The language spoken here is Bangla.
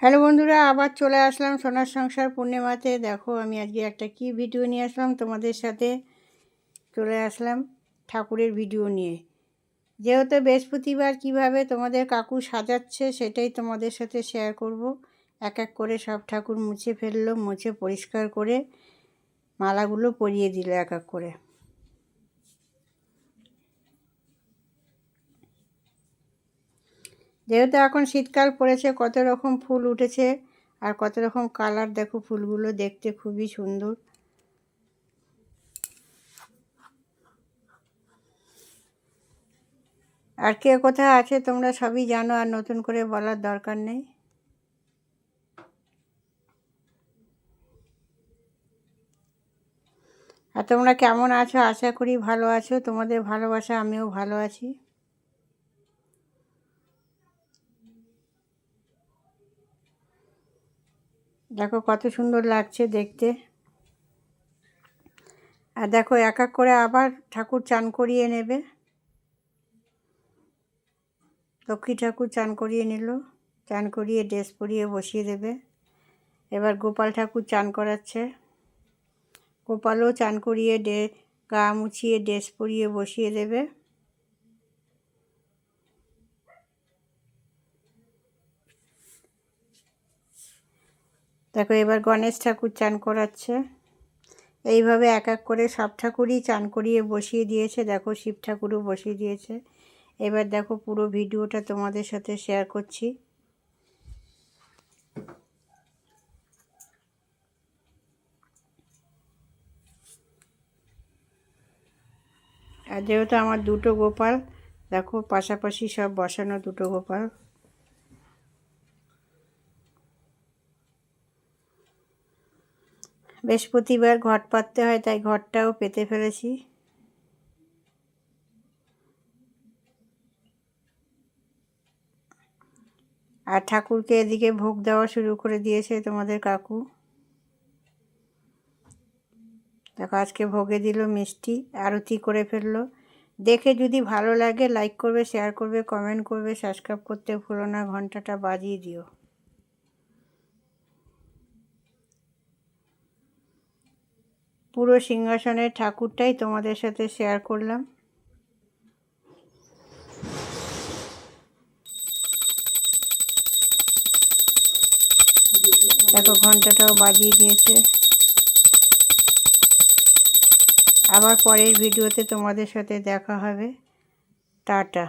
হ্যালো বন্ধুরা, আবার চলে আসলাম সোনার সংসার পূর্ণিমাতে। দেখো আমি আজকে একটা কি ভিডিও নিয়ে আসলাম তোমাদের সাথে। চলে আসলাম ঠাকুরের ভিডিও নিয়ে। যেহেতু বৃহস্পতিবার কিভাবে তোমাদের কাকু সাজাচ্ছে সেটাই তোমাদের সাথে শেয়ার করব। এক এক করে সব ঠাকুর মুছে ফেললো, মুছে পরিষ্কার করে মালাগুলো পরিয়ে দিল এক এক করে। যেহেতু এখন শীতকাল পড়েছে, কত রকম ফুল উঠেছে আর কত রকম কালার। দেখো ফুলগুলো দেখতে খুবই সুন্দর। আর কে কোথায় আছে তোমরা সবই জানো, আর নতুন করে বলার দরকার নেই। আর তোমরা কেমন আছো? আশা করি ভালো আছো। তোমাদের ভালোবাসা আমিও ভালো আছি। দেখো কত সুন্দর লাগছে দেখতে। আর দেখো এক এক করে আবার ঠাকুর চান করিয়ে নেবে। লক্ষ্মী ঠাকুর চান করিয়ে নিল, চান করিয়ে ড্রেস পরিয়ে বসিয়ে দেবে। এবার গোপাল ঠাকুর চান করাচ্ছে। গোপালও চান করিয়ে গা মুছিয়ে ড্রেস পরিয়ে বসিয়ে দেবে। দেখো এবার গণেশ ঠাকুর চান করাচ্ছে। এইভাবে এক এক করে সব ঠাকুরই চান করিয়ে বসিয়ে দিয়েছে। দেখো শিব ঠাকুরও বসিয়ে দিয়েছে। এবার দেখো পুরো ভিডিওটা তোমাদের সাথে শেয়ার করছি। আর যেহেতু আমার দুটো গোপাল, দেখো পাশাপাশি সব বসানো দুটো গোপাল। বৃহস্পতিবার ঘট পাততে হয়, তাই ঘরটাও পেতে ফেলেছি। আর ঠাকুরকে এদিকে ভোগ দেওয়া শুরু করে দিয়েছে তোমাদের কাকু। দেখো আজকে ভোগে দিল মিষ্টি, আরতি করে ফেললো। দেখে যদি ভালো লাগে লাইক করবে, শেয়ার করবে, কমেন্ট করবে, সাবস্ক্রাইব করতে ভুলো না, ঘন্টাটা বাজিয়ে দিও। পুরো সিংহাসনের ঠাকুরটাই তোমাদের সাথে শেয়ার করলাম। দেখো ঘন্টাটাও বাজিয়ে দিয়েছে। আবার পরের ভিডিওতে তোমাদের সাথে দেখা হবে। টাটা।